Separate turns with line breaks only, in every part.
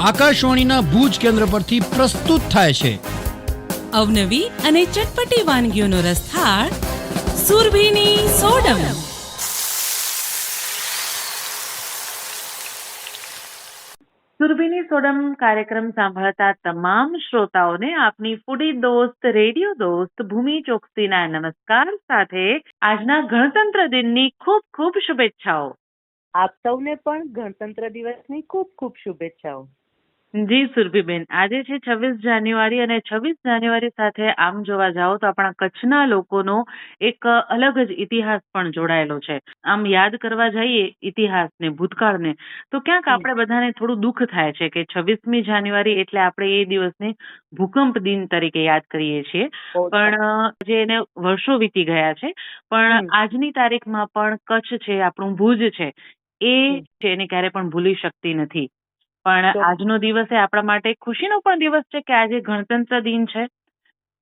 આકાશવાણીના ભુજ કેન્દ્ર પરથી પ્રસ્તુત થાય છે.
અવનવી અને ચટપટી વાનગીઓનો રસથાળ સુરભીની સોડમ.
સુરભીની સોડમ કાર્યક્રમ સાંભળતા તમામ શ્રોતાઓને આપની ફૂડી દોસ્ત રેડિયો દોસ્ત ભૂમિ ચોકસીના નમસ્કાર સાથે આજના ગણતંત્ર દિનની ખૂબ ખૂબ શુભેચ્છાઓ.
આપ સૌને પણ ગણતંત્ર દિવસની ખૂબ ખૂબ શુભેચ્છાઓ.
જી સુરભીબેન, આજે છે 26 જાન્યુઆરી અને 26 જાન્યુઆરી સાથે આમ જોવા જાઓ તો આપણા કચ્છના લોકોનો એક અલગ જ ઇતિહાસ પણ જોડાયેલો છે. આમ યાદ કરવા જઈએ ઇતિહાસને, ભૂતકાળને, તો ક્યાંક આપણે બધાને થોડું દુઃખ થાય છે કે 26મી જાન્યુઆરી એટલે આપણે એ દિવસને ભૂકંપ દિન તરીકે યાદ કરીએ છીએ. પણ જે એને વર્ષો વીતી ગયા છે, પણ આજની તારીખમાં પણ કચ્છ છે, આપણું ભુજ છે, એ એને ક્યારે પણ ભૂલી શકતી નથી. પણ આજનો દિવસ એ આપણા માટે ખુશીનો પણ દિવસ છે કે આજે ગણતંત્ર દિન છે.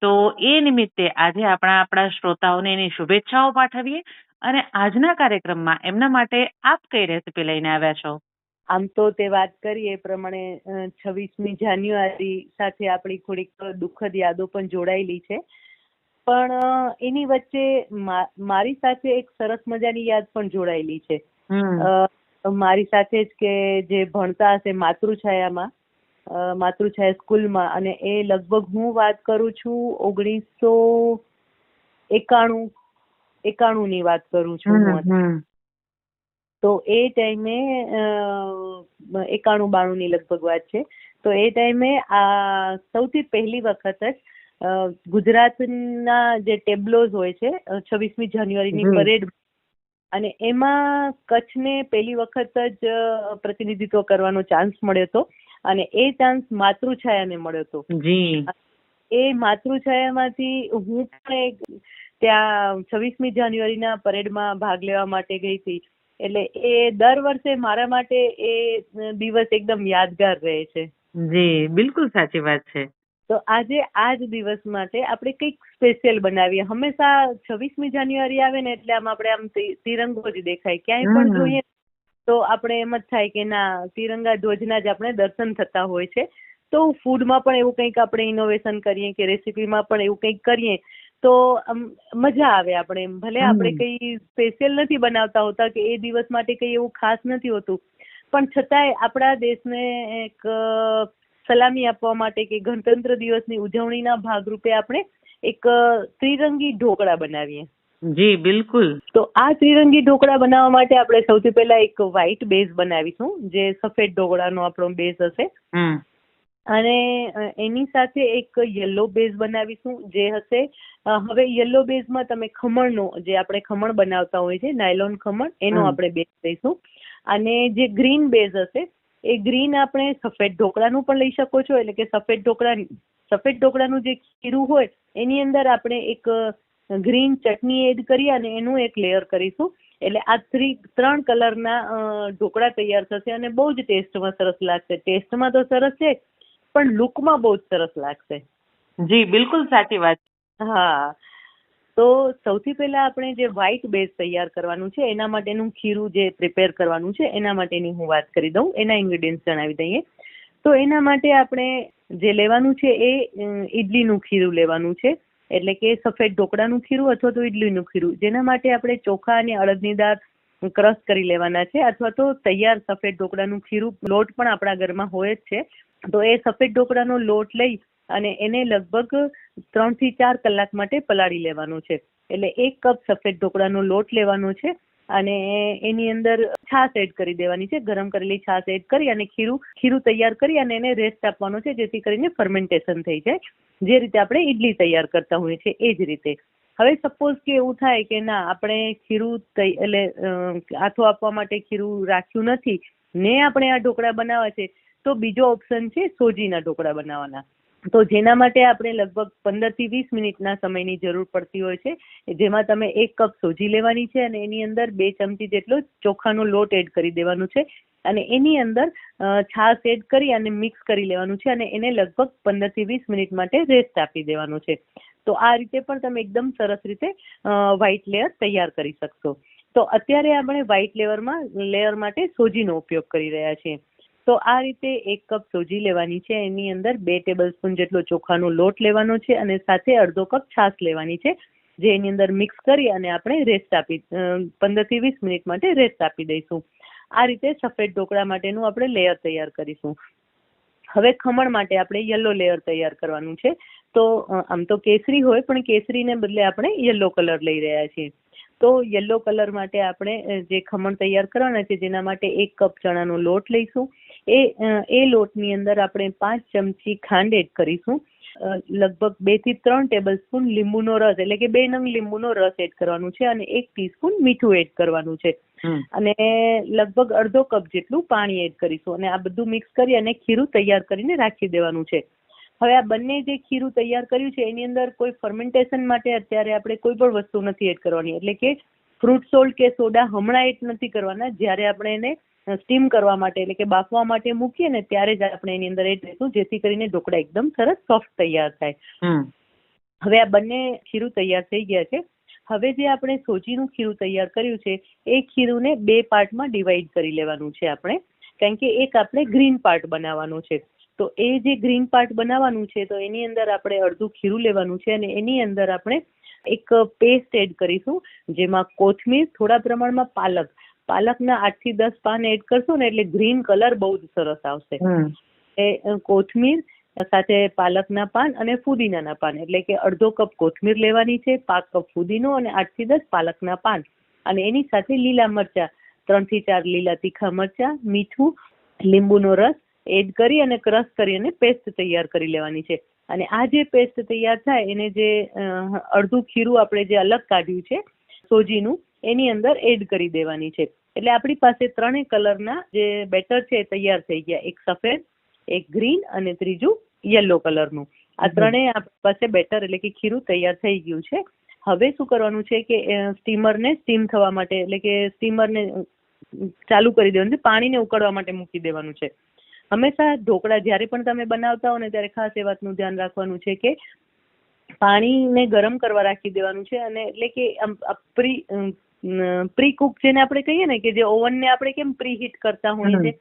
તો એ નિમિત્તે આજે આપણા શ્રોતાઓને એની શુભેચ્છાઓ પાઠવીએ અને આજના કાર્યક્રમમાં એમના માટે આપ કઈ રેસીપી લઈને આવ્યા છો?
આમ તો તે વાત કરી એ પ્રમાણે 26મી જાન્યુઆરી સાથે આપણી થોડીક દુઃખદ યાદો પણ જોડાયેલી છે. પણ એની વચ્ચે મારી સાથે એક સરસ મજાની યાદ પણ જોડાયેલી છે. મારી સાથે જ કે જે ભણતા હશે માતૃછાયામાં, માતૃછાયા સ્કૂલમાં, અને એ લગભગ હું વાત કરું છું 1991 ની વાત કરું છું હું. તો એ ટાઈમે 91-92 ની લગભગ વાત છે. તો એ ટાઈમે આ સૌથી પહેલી વખત જ ગુજરાતના જે ટેબ્લોઝ હોય છે 26મી જાન્યુઆરીની પરેડ, અને એમાં કચ્છને પહેલી વખત જ પ્રતિનિધિત્વ કરવાનો ચાન્સ મળ્યો હતો. અને એ ચાન્સ માતૃછાયાને મળ્યો હતો. એ માતૃછાયામાંથી હું પણ ત્યાં 26મી જાન્યુઆરીના પરેડમાં ભાગ લેવા માટે ગઈ હતી. એટલે એ દર વર્ષે મારા માટે એ દિવસ એકદમ યાદગાર રહે છે.
જી, બિલકુલ સાચી વાત છે.
તો આજે આ જ દિવસ માટે આપણે કંઈક સ્પેશિયલ બનાવીએ. હંમેશા 26મી જાન્યુઆરી આવે ને એટલે આપણે આમ તિરંગો જ દેખાય. ક્યાંય પણ જોઈએ તો આપણે એમ જ થાય કે ના, તિરંગા ધ્વજના જ આપણે દર્શન થતા હોય છે. તો ફૂડમાં પણ એવું કંઈક આપણે ઇનોવેશન કરીએ કે રેસીપીમાં પણ એવું કંઈક કરીએ તો મજા આવે. આપણે ભલે આપણે કંઈ સ્પેશિયલ નથી બનાવતા હોતા કે એ દિવસ માટે કંઈ એવું ખાસ નથી હોતું, પણ છતાંય આપણા દેશને એક સલામી આપવા માટે કે ગણતંત્ર દિવસની ઉજવણીના ભાગરૂપે આપણે એક ત્રિરંગી ઢોકળા બનાવીએ.
જી બિલકુલ.
તો આ ત્રિરંગી ઢોકળા બનાવવા માટે આપણે સૌથી પહેલા એક વ્હાઈટ બેઝ બનાવીશું, જે સફેદ ઢોકળાનો આપણો બેઝ હશે. અને એની સાથે એક યલો બેઝ બનાવીશું, જે હશે, હવે યલો બેઝમાં તમે ખમણનો, જે આપણે ખમણ બનાવતા હોય છે નાયલોન ખમણ, એનો આપણે બેઝ લઈશું. અને જે ગ્રીન બેઝ હશે એ ગ્રીન આપણે સફેદ ઢોકળાનું પણ લઈ શકો છો. એટલે કે સફેદ ઢોકળાનું જે ખીરું હોય એની અંદર આપણે એક ગ્રીન ચટણી એડ કરી અને એનું એક લેયર કરીશું. એટલે આ 3 કલરના ઢોકળા તૈયાર થશે અને બહુ જ ટેસ્ટમાં સરસ લાગશે. ટેસ્ટમાં તો સરસ છે, પણ લુકમાં બહુ જ સરસ લાગશે.
જી બિલકુલ સાચી વાત.
હા, તો સૌથી પહેલા આપણે જે વ્હાઈટ બેઝ તૈયાર કરવાનું છે એના માટેનું ખીરું જે પ્રિપેર કરવાનું છે એના માટેની હું વાત કરી દઉં, એના ઇન્ગ્રેડિયન્ટ્સ જણાવી દઈએ. તો એના માટે આપણે જે લેવાનું છે એ ઈડલીનું ખીરું લેવાનું છે. એટલે કે સફેદ ઢોકળાનું ખીરું અથવા તો ઈડલીનું ખીરું, જેના માટે આપણે ચોખા અને અડદની દાળ ક્રશ કરી લેવાના છે, અથવા તો તૈયાર સફેદ ઢોકળાનું ખીરું લોટ પણ આપણા ઘરમાં હોય જ છે. તો એ સફેદ ઢોકળાનો લોટ લઈ અને એને લગભગ 3 થી 4 કલાક માટે પલાળી લેવાનો છે. એટલે 1 કપ સફેદ ઢોકળાનો લોટ લેવાનો છે અને એની અંદર છાશ એડ કરી દેવાની છે. ગરમ કરેલી છાશ એડ કરી અને ખીરું તૈયાર કરી અને એને રેસ્ટ આપવાનો છે, જેથી કરીને ફર્મેન્ટેશન થઈ જાય. જે રીતે આપણે ઈડલી તૈયાર કરતા હોઈએ છીએ એ જ રીતે. હવે સપોઝ કે એવું થાય કે ના, આપણે ખીરું એટલે આથો આપવા માટે ખીરું રાખ્યું નથી ને આપણે આ ઢોકળા બનાવવા છે, તો બીજો ઓપ્શન છે સોજીના ઢોકળા બનાવવાના. તો જેના માટે આપણે લગભગ 15 થી 20 મિનિટના સમયની જરૂર પડતી હોય છે. જેમાં તમે 1 કપ સોજી લેવાની છે અને એની અંદર 2 ચમચી જેટલો ચોખાનો લોટ એડ કરી દેવાનો છે અને એની અંદર છાશ એડ કરી અને મિક્સ કરી લેવાનું છે અને એને લગભગ 15 થી 20 મિનિટ માટે રેસ્ટ આપી દેવાનું છે. તો આ રીતે પણ તમે એકદમ સરસ રીતે વ્હાઈટ લેયર તૈયાર કરી શકશો. તો અત્યારે આપણે વ્હાઈટ લેયર માટે સોજીનો ઉપયોગ કરી રહ્યા છીએ. તો આ રીતે 1 કપ સોજી લેવાની છે, એની અંદર 2 ટેબલસ્પૂન જેટલો ચોખાનો લોટ લેવાનો છે અને સાથે અડધો કપ છાશ લેવાની છે, જે એની અંદર મિક્સ કરી અને આપણે રેસ્ટ 15 થી 20 મિનિટ માટે રેસ્ટ આપી દઈશું. આ રીતે સફેદ ઢોકળા માટેનું આપણે લેયર તૈયાર કરીશું. હવે ખમણ માટે આપણે યલો લેયર તૈયાર કરવાનું છે. તો આમ તો કેસરી હોય, પણ કેસરીને બદલે આપણે યલો કલર લઈ રહ્યા છીએ. તો યલો કલર માટે આપણે જે ખમણ તૈયાર કરવાના છે, જેના માટે 1 કપ ચણાનો લોટ લઈશું. એ લોટની અંદર આપણે 5 ચમચી ખાંડ એડ કરીશું. લગભગ 2 થી 3 ટેબલસ્પૂન લીંબુનો રસ, એટલે કે 2 નંગ લીંબુનો રસ એડ કરવાનું છે અને 1 ટીસ્પૂન મીઠું એડ કરવાનું છે અને લગભગ અડધો કપ જેટલું પાણી એડ કરીશું અને આ બધું મિક્સ કરી અને ખીરું તૈયાર કરીને રાખી દેવાનું છે. હવે આ બંને જે ખીરું તૈયાર કર્યું છે એની અંદર કોઈ ફર્મેન્ટેશન માટે અત્યારે આપણે કોઈ પણ વસ્તુ નથી એડ કરવાની, એટલે કે ફ્રૂટ સોલ્ટ કે સોડા હમણાં એડ નથી કરવાના. જ્યારે આપણે એને સ્ટીમ કરવા માટે, એટલે કે બાફવા માટે મૂકીએ ને, ત્યારે જ આપણે એની અંદર એડ કરીશું, જેથી કરીને ઢોકળા એકદમ સરસ સોફ્ટ તૈયાર થાય. હવે આ બંને ખીરું તૈયાર થઈ ગયા છે. હવે જે આપણે સોજીનું ખીરું તૈયાર કર્યું છે એ ખીરુંને 2 પાર્ટમાં ડિવાઈડ કરી લેવાનું છે આપણે, કારણ કે એક આપણે ગ્રીન પાર્ટ બનાવવાનો છે. તો એ જે ગ્રીન પાર્ટ બનાવવાનું છે, તો એની અંદર આપણે અડધું ખીરું લેવાનું છે અને એની અંદર આપણે એક પેસ્ટ એડ કરીશું, જેમાં કોથમીર, થોડા પ્રમાણમાં પાલકના 8 થી 10 પાન એડ કરશો ને, એટલે ગ્રીન કલર બહુ જ સરસ આવશે. એ કોથમીર સાથે પાલકના પાન અને ફુદીનાના પાન, એટલે કે અડધો કપ કોથમીર લેવાની છે, 5 કપ ફુદીનો અને 8 થી 10 પાલકના પાન, અને એની સાથે લીલા મરચા, 3 થી 4 લીલા તીખા મરચા, મીઠું, લીંબુનો રસ એડ કરી અને ક્રશ કરી અને પેસ્ટ તૈયાર કરી લેવાની છે. અને આ જે પેસ્ટ તૈયાર થાય એને જે અડધું ખીરું આપણે જે અલગ કાઢ્યું છે સોજીનું, એની અંદર એડ કરી દેવાની છે. એટલે આપણી પાસે 3 કલરના જે બેટર છે એ તૈયાર થઈ ગયા, એક સફેદ, એક ગ્રીન અને ત્રીજું યલો કલરનું. આ 3 આપણી પાસે બેટર, એટલે કે ખીરું તૈયાર થઈ ગયું છે. હવે શું કરવાનું છે કે સ્ટીમરને સ્ટીમ થવા માટે, એટલે કે સ્ટીમરને ચાલુ કરી દેવાનું છે, પાણીને ઉકળવા માટે મૂકી દેવાનું છે. હંમેશા ઢોકળા જ્યારે પણ તમે બનાવતા હો ને, ત્યારે ખાસ એ વાતનું ધ્યાન રાખવાનું છે કે પાણીને ગરમ કરવા રાખી દેવાનું છે. અને એટલે કે પ્રી કુક જેને આપણે કહીએ ને, કે જે ઓવનને આપણે કેમ પ્રી હીટ કરતા હોઈએ છીએ,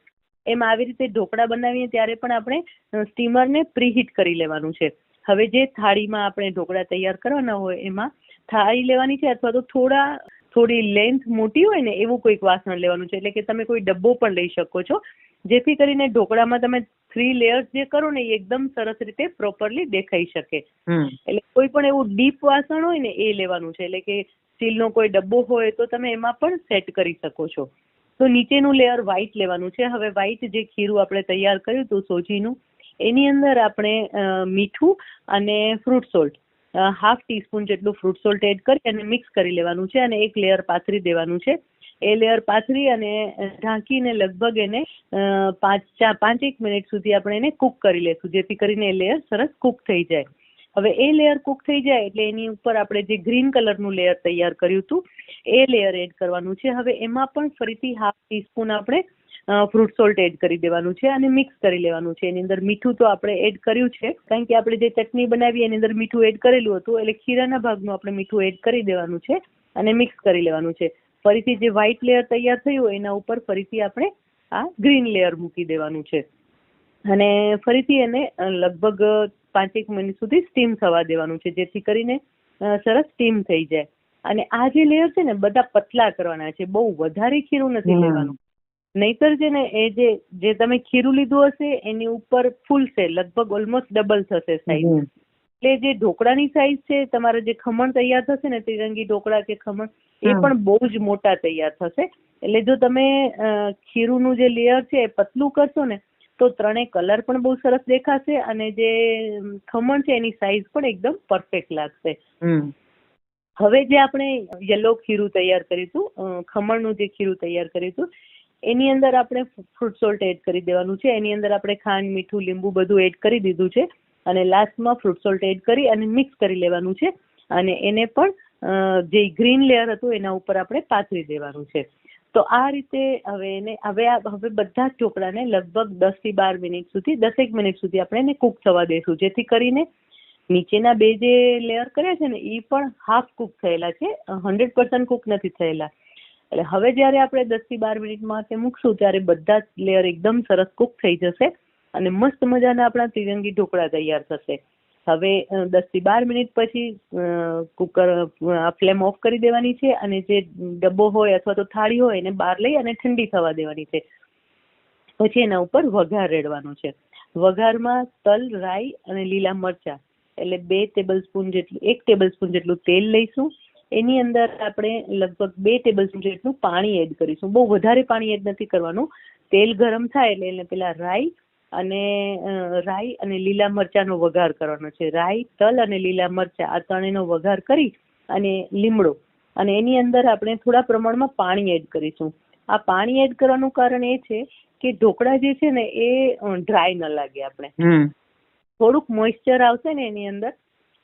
એમ આવી રીતે ઢોકળા બનાવીએ ત્યારે પણ આપણે સ્ટીમરને પ્રી હીટ કરી લેવાનું છે. હવે જે થાળીમાં આપણે ઢોકળા તૈયાર કરવાના હોય એમાં થાળી લેવાની છે, અથવા તો થોડી લેન્થ મોટી હોય ને એવું કોઈક વાસણ લેવાનું છે, એટલે કે તમે કોઈ ડબ્બો પણ લઈ શકો છો, જેથી કરીને ઢોકળામાં તમે 3 લેયર્સ જે કરો ને એ એકદમ સરસ રીતે પ્રોપરલી દેખાઈ શકે. એટલે કોઈ પણ એવું ડીપ વાસણ હોય ને એ લેવાનું છે, એટલે કે સ્ટીલનો કોઈ ડબ્બો હોય તો તમે એમાં પણ સેટ કરી શકો છો. તો નીચેનું લેયર વ્હાઈટ લેવાનું છે. હવે વ્હાઈટ જે ખીરું આપણે તૈયાર કર્યું હતું સોજીનું, એની અંદર આપણે મીઠું અને ફ્રૂટ સોલ્ટ, 1/2 ટીસ્પૂન જેટલું ફ્રૂટ સોલ્ટ એડ કરી અને મિક્સ કરી લેવાનું છે અને એક લેયર પાથરી દેવાનું છે. એ લેયર પાથરી અને ઢાંકીને લગભગ એને 5-1 મિનિટ સુધી આપણે એને કુક કરી લેશું, જેથી કરીને એ લેયર સરસ કુક થઈ જાય. હવે એ લેયર કુક થઈ જાય એટલે એની ઉપર આપણે જે ગ્રીન કલરનું લેયર તૈયાર કર્યું હતું એ લેયર એડ કરવાનું છે. હવે એમાં પણ ફરીથી 1/2 ટીસ્પૂન આપણે ફ્રૂટ સોલ્ટ એડ કરી દેવાનું છે અને મિક્સ કરી લેવાનું છે. એની અંદર મીઠું તો આપણે એડ કર્યું છે, કારણ કે આપણે જે ચટણી બનાવી એની અંદર મીઠું એડ કરેલું હતું, એટલે ખીરાના ભાગનું આપણે મીઠું એડ કરી દેવાનું છે અને મિક્સ કરી લેવાનું છે. ફરીથી જે વ્હાઈટ લેયર તૈયાર થયું એના ઉપર ફરીથી આપણે આ ગ્રીન લેયર મૂકી દેવાનું છે અને ફરીથી એને લગભગ 5-1 મિનિટ સુધી સ્ટીમ થવા દેવાનું છે, જેથી કરીને સરસ સ્ટીમ થઈ જાય. અને આ જે લેયર છે ને બધા પતલા કરવાના છે, બહુ વધારે ખીરું નથી લેવાનું, નહીતર છે ને એ જે તમે ખીરું લીધું હશે એની ઉપર ફૂલશે, લગભગ ઓલમોસ્ટ ડબલ થશે સાઈઝ. એટલે જે ઢોકળાની સાઈઝ છે, તમારા જે ખમણ તૈયાર થશે ને, ત્રિરંગી ઢોકળા કે ખમણ, એ પણ બહુ જ મોટા તૈયાર થશે. એટલે જો તમે ખીરુંનું જે લેયર છે એ પતલું કરશો ને, તો 3 કલર પણ બહુ સરસ દેખાશે અને જે ખમણ છે એની સાઈઝ પણ એકદમ પરફેક્ટ લાગશે. હવે જે આપણે યલો ખીરું તૈયાર કરીશું, ખમણનું જે ખીરું તૈયાર કરીશું, એની અંદર આપણે ફ્રૂટ સોલ્ટ એડ કરી દેવાનું છે. એની અંદર આપણે ખાંડ, મીઠું, લીંબુ બધું એડ કરી દીધું છે અને લાસ્ટમાં ફ્રૂટ સોલ્ટ એડ કરી અને મિક્સ કરી લેવાનું છે અને એને પણ જે ગ્રીન લેયર હતું એના ઉપર આપણે પાથરી દેવાનું છે. તો આ રીતે હવે બધા જ ઢોકળાને લગભગ 10 થી 12 મિનિટ સુધી, 10 મિનિટ સુધી આપણે એને કુક થવા દઈશું, જેથી કરીને નીચેના 2 જે લેયર કર્યા છે ને એ પણ હાફ કુક થયેલા છે, 100% કુક નથી થયેલા. એટલે હવે જ્યારે આપણે 10 થી 12 મિનિટ માટે મૂકશું ત્યારે બધા જ લેયર એકદમ સરસ કુક થઈ જશે અને મસ્ત મજાના આપણા ત્રિરંગી ઢોકળા તૈયાર થશે. હવે 10 થી 12 મિનિટ પછી કુકર ફ્લેમ ઓફ કરી દેવાની છે અને જે ડબ્બો હોય અથવા તો થાળી હોય એને બહાર લઈ અને ઠંડી થવા દેવાની છે. પછી એના ઉપર વઘાર રેડવાનો છે. વઘારમાં તલ, રાઈ અને લીલા મરચા એટલે 1 ટેબલસ્પૂન જેટલું તેલ લઈશું. એની અંદર આપણે લગભગ 2 ટેબલસ્પૂન જેટલું પાણી એડ કરીશું. બહુ વધારે પાણી એડ નથી કરવાનું. તેલ ગરમ થાય એટલે એને પેલા રાઈ અને લીલા મરચાનો વઘાર કરવાનો છે. રાઈ, તલ અને લીલા મરચા આ ત્રણેયનો વઘાર કરી અને લીમડો અને એની અંદર આપણે થોડા પ્રમાણમાં પાણી એડ કરીશું. આ પાણી એડ કરવાનું કારણ એ છે કે ઢોકળા જે છે ને એ ડ્રાય ન લાગે. આપણે થોડુંક મોઇસ્ચર આવશે ને એની અંદર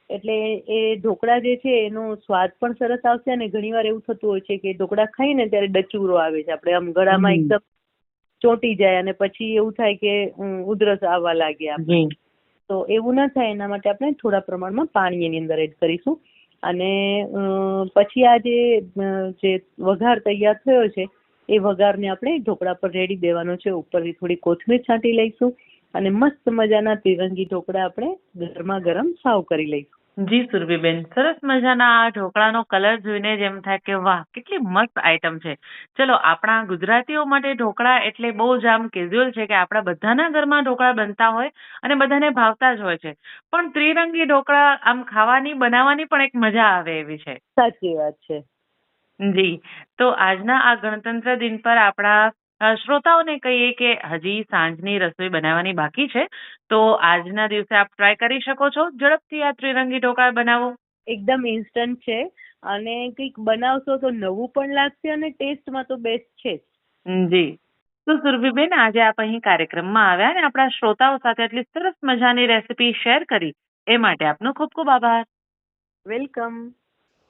એટલે એ ઢોકળા જે છે એનો સ્વાદ પણ સરસ આવશે. અને ઘણીવાર એવું થતું હોય છે કે ઢોકળા ખાઈને ત્યારે ડચુરો આવે છે, આપણે આમ ગળામાં એકદમ ચોંટી જાય અને પછી એવું થાય કે ઉધરસ આવવા લાગે આપણે. તો એવું ના થાય એના માટે આપણે થોડા પ્રમાણમાં પાણી એની અંદર એડ કરીશું. અને પછી આ જે વઘાર તૈયાર થયો છે એ વઘારને આપણે ઢોકળા પર રેડી દેવાનો છે. ઉપરથી થોડી કોથમીર છાંટી લઈશું અને મસ્ત મજાના ત્રિરંગી ઢોકળા આપણે ગરમા ગરમ સર્વ કરી લઈશું.
જી સુરભીબેન, સરસ મજાના આ ઢોકળાનો કલર જોઈને જ એમ થાય કે વાહ કેટલી મસ્ત આઈટમ છે. ચલો, આપણા ગુજરાતીઓ માટે ઢોકળા એટલે બહુ જ આમ કેઝ્યુઅલ છે કે આપણા બધાના ઘરમાં ઢોકળા બનતા હોય અને બધાને ભાવતા જ હોય છે. પણ ત્રિરંગી ઢોકળા આમ ખાવાની બનાવવાની પણ એક મજા આવે એવી છે.
સાચી વાત છે.
જી, તો આજના આ ગણતંત્ર દિન પર આપણા શ્રોતાઓને કહીએ કે હજી સાંજની રસોઈ બનાવવાની બાકી છે, તો આજના દિવસે આપ ટ્રાય કરી શકો છો ઝડપથી આ ત્રિરંગી ઢોકળા બનાવો.
એકદમ ઇન્સ્ટન્ટ છે અને કંઈક બનાવશો તો નવું પણ લાગશે અને ટેસ્ટમાં તો બેસ્ટ છે.
જી, તો સુરભીબેન, આજે આપ અહીં કાર્યક્રમમાં આવ્યા અને આપણા શ્રોતાઓ સાથે આટલી સરસ મજાની રેસીપી શેર કરી એ માટે આપનો ખૂબ ખૂબ આભાર.
વેલકમ.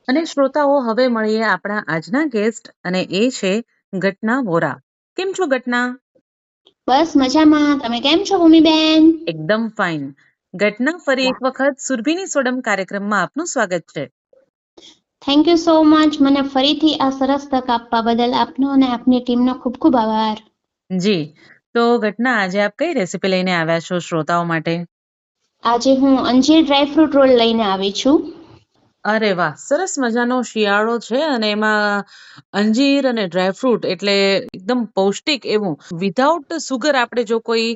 અને શ્રોતાઓ, હવે મળીએ આપણા આજના ગેસ્ટ અને એ છે ઘટના વોરા. કેમ છો ઘટના?
બસ મજામાં. તમે કેમ છો ભૂમિબેન?
એકદમ ફાઇન. ઘટના, ફરી એક વખત સુરભીની સોડમ કાર્યક્રમમાં આપનું સ્વાગત છે.
Thank you so much. મને ફરીથી આ સરસ તક આપવા બદલ આપનો અને આપની ટીમનો ખૂબ ખૂબ આભાર.
જી, તો ઘટના, આજે આપ કઈ રેસીપી લઈને આવ્યા છો શ્રોતાઓ માટે?
આજે હું અંજીર ડ્રાયફ્રૂટ રોલ લઈને આવી છું.
અરે વાહ, સરસ મજાનો શિયાળો છે અને એમાં અંજીર અને ડ્રાયફ્રૂટ એટલે એકદમ પૌષ્ટિક એવું. વિધાઉટ સુગર આપણે જો કોઈ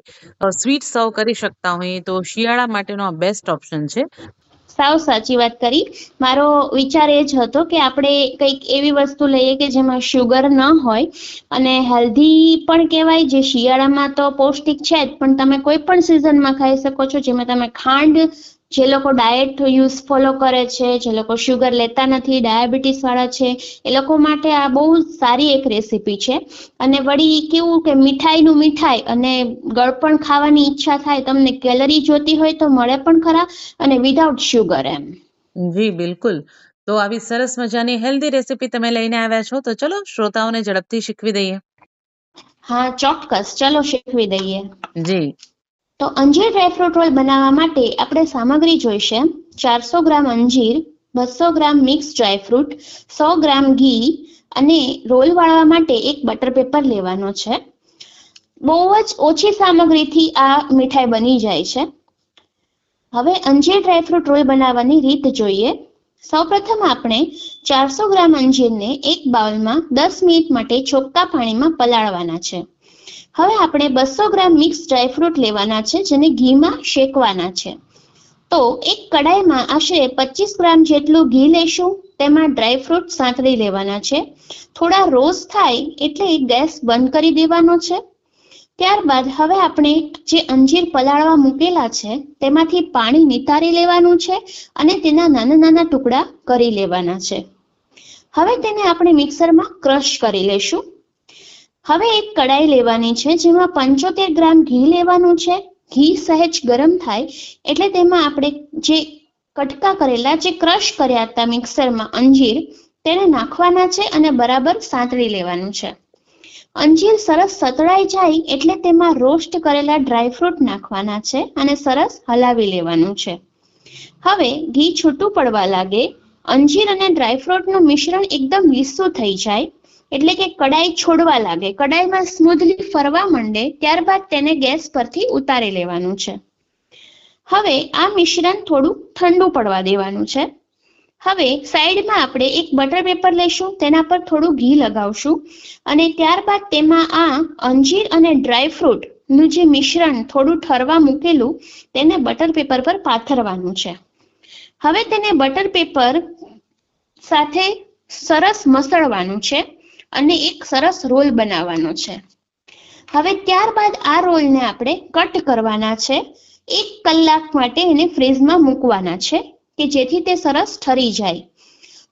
સ્વીટ સર્વ કરી શકતા હોઈએ તો શિયાળા માટેનો આ બેસ્ટ ઓપ્શન છે.
સાવ સાચી વાત કરી. મારો વિચાર એ જ હતો કે આપણે કંઈક એવી વસ્તુ લઈએ કે જેમાં શુગર ન હોય અને હેલ્ધી પણ કહેવાય, જે શિયાળામાં તો પૌષ્ટિક છે જ, પણ તમે કોઈ પણ સિઝનમાં ખાઈ શકો છો. જેમાં તમે ખાંડ, જે લોકો ડાયટ ફોલો કરે છે, જે લોકો શુગર લેતા નથી, ડાયાબિટીસ વાળા છે, એ લોકો માટે આ બહુ સારી એક રેસીપી છે. અને વળી કેવું કે મીઠાઈ અને ગળપણ ખાવાની ઈચ્છા થાય, તમને કેલરી જોતી હોય તો મળે પણ ખરા અને વિધાઉટ શુગર એમ.
જી બિલકુલ. તો આવી સરસ મજાની હેલ્ધી રેસીપી તમે લઈને આવ્યા છો, તો ચલો શ્રોતાઓને ઝડપથી શીખવી દઈએ.
હા ચોક્કસ, ચલો શીખવી દઈએ.
જી,
તો અંજીર ડ્રાયફ્રૂટ રોલ બનાવવા માટે આપણે સામગ્રી જોઈશે 400 ગ્રામ અંજીર, 200 ગ્રામ મિક્સ ડ્રાયફ્રૂટ, 100 ગ્રામ ઘી અને રોલ વાળવા માટે એક બટર પેપર લેવાનો છે. બહુ જ ઓછી સામગ્રીથી આ મીઠાઈ બની જાય છે. હવે અંજીર ડ્રાયફ્રૂટ રોલ બનાવવાની રીત જોઈએ. સૌપ્રથમ આપણે 400 ગ્રામ અંજીરને એક બાઉલમાં 10 મિનિટ માટે ચોખ્ખા પાણીમાં પલાળવાના છે. હવે આપણે 200 ગ્રામ મિક્સ ડ્રાયફ્રૂટ લેવાના છે, જેને ઘીમાં શેકવાના છે. તો એક કડાઈમાં આશરે 25 ગ્રામ જેટલું ઘી લેશું. તેમાં ડ્રાયફ્રૂટ સાંતળી લેવાના છે. થોડા રોસ્ટ થાય એટલે ગેસ બંધ કરી દેવાનો છે. ત્યારબાદ હવે આપણે જે અંજીર પલાળવા મૂકેલા છે તેમાંથી પાણી નિતારી લેવાનું છે અને તેના નાના નાના ટુકડા કરી લેવાના છે. હવે તેને આપણે મિક્સરમાં ક્રશ કરી લેશું. હવે એક કડાઈ લેવાની છે, જેમાં 75 ગ્રામ ઘી લેવાનું છે. ઘી સહેજ ગરમ થાય એટલે તેમાં આપણે જે કટકા કરેલા, જે ક્રશ કર્યા હતા મિક્સરમાં અંજીર, તેને નાખવાના છે અને બરાબર સાંતળી લેવાનું છે. અંજીર સરસ સતળાઈ જાય એટલે તેમાં રોસ્ટ કરેલા ડ્રાયફ્રૂટ નાખવાના છે અને સરસ હલાવી લેવાનું છે. હવે ઘી છૂટું પડવા લાગે, અંજીર અને ડ્રાયફ્રૂટનું મિશ્રણ એકદમ લીસું થઈ જાય એટલે કે કડાઈ છોડવા લાગે, કડાઈમાં સ્મૂધલી ફરવા માંડે, ત્યારબાદ તેને ગેસ પરથી ઉતારી લેવાનું છે. હવે આ મિશ્રણ થોડું ઠંડુ પડવા દેવાનું છે. હવે સાઈડમાં આપણે એક બટર પેપર લઈશું, તેના પર થોડું ઘી લગાવશું અને ત્યારબાદ તેમાં આ અંજીર અને ડ્રાયફ્રૂટ નું જે મિશ્રણ થોડું ઠરવા મૂકેલું તેને બટર પેપર પર પાથરવાનું છે. હવે તેને બટર પેપર સાથે સરસ મસળવાનું છે અને એક સરસ રોલ બનાવવાનો છે. હવે ત્યારબાદ આ રોલને આપણે કટ કરવાના છે. 1 કલાક માટે એને ફ્રીઝમાં મૂકવાના છે કે જેથી તે સરસ ઠરી જાય.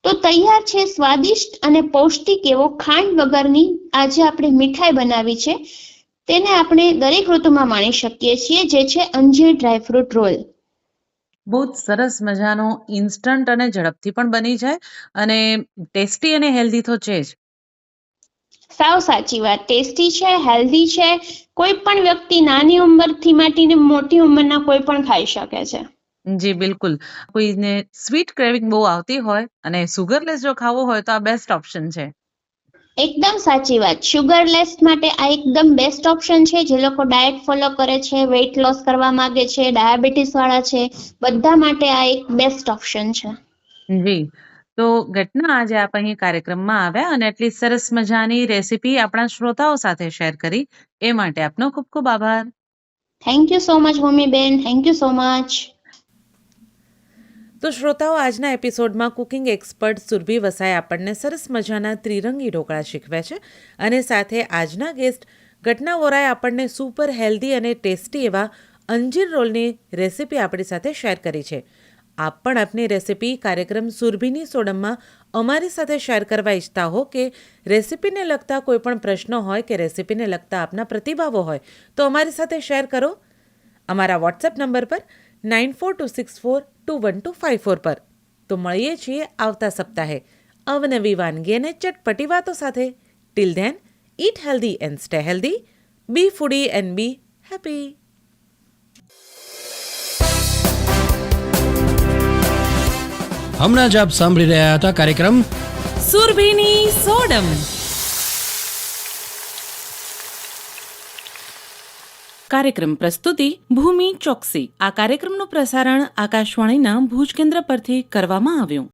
તો તૈયાર છે સ્વાદિષ્ટ અને પૌષ્ટિક એવો ખાંડ વગરની આજે આપણે મીઠાઈ બનાવી છે. તેને આપણે દરેક ઋતુમાં માણી શકીએ છીએ, જે છે અંજીર ડ્રાયફ્રૂટ રોલ.
બહુ જ સરસ મજાનો ઇન્સ્ટન્ટ અને ઝડપથી પણ બની જાય અને ટેસ્ટી અને હેલ્ધી તો છે જ.
સાવ સાચી વાત. ટેસ્ટી છે, હેલ્ધી છે. કોઈ પણ વ્યક્તિ નાની ઉંમરથી માંડીને મોટી ઉંમરના કોઈ પણ ખાઈ શકે છે.
જી બિલકુલ. કોઈને સ્વીટ ક્રેવિંગ બહુ આવતી હોય અને સુગરલેસ જો ખાવું હોય તો આ બેસ્ટ ઓપ્શન છે.
એકદમ સાચી વાત. શુગરલેસ માટે આ એકદમ બેસ્ટ ઓપ્શન છે. જે લોકો ડાયટ ફોલો કરે છે, વેઇટ લોસ કરવા માંગે છે, ડાયાબિટીસ વાળા છે, બધા માટે આ એક બેસ્ટ ઓપ્શન છે.
જી. તો ઘટના આજે આપ અહીં કાર્યક્રમમાં આવ્યા અને એટલી સરસ મજાની રેસીપી આપણા શ્રોતાઓ સાથે શેર કરી એ માટે આપનો ખૂબ ખૂબ આભાર.
Thank you so much Bhumiben. Thank you so much.
તો શ્રોતાઓ, આજના એપિસોડમાં કુકિંગ એક્સપર્ટ સુરભી વસાએ આપણને સરસ મજાના ત્રિરંગી ઢોકળા શીખવ્યા છે અને સાથે આજના ગેસ્ટ ઘટના વોરાએ આપણને સુપર હેલ્ધી અને ટેસ્ટી એવા અંજીર રોલની રેસીપી આપણી સાથે શેર કરી છે. આપ પણ આપની રેસીપી કાર્યક્રમ સુરભીની સોડમમાં અમારી સાથે શેર કરવા ઈચ્છતા હો કે રેસીપીને લગતા કોઈ પણ પ્રશ્નો હોય કે રેસીપીને લગતા આપના પ્રતિભાવો હોય તો અમારી સાથે શેર કરો અમારા વોટ્સએપ નંબર પર 9426421254 પર. તો મળીએ છીએ આવતા સપ્તાહે અવનવી વાનગી અને ચટપટી વાતો સાથે. Till then, eat healthy and stay healthy. Be foodie and be happy.
હમણાં જ આપ સાંભળી રહ્યા હતા કાર્યક્રમ
સુરભીની સોડમ. કાર્યક્રમ પ્રસ્તુતિ ભૂમિ ચોકસી. આ કાર્યક્રમનું પ્રસારણ આકાશવાણીના ભુજ કેન્દ્ર પરથી કરવામાં આવ્યું.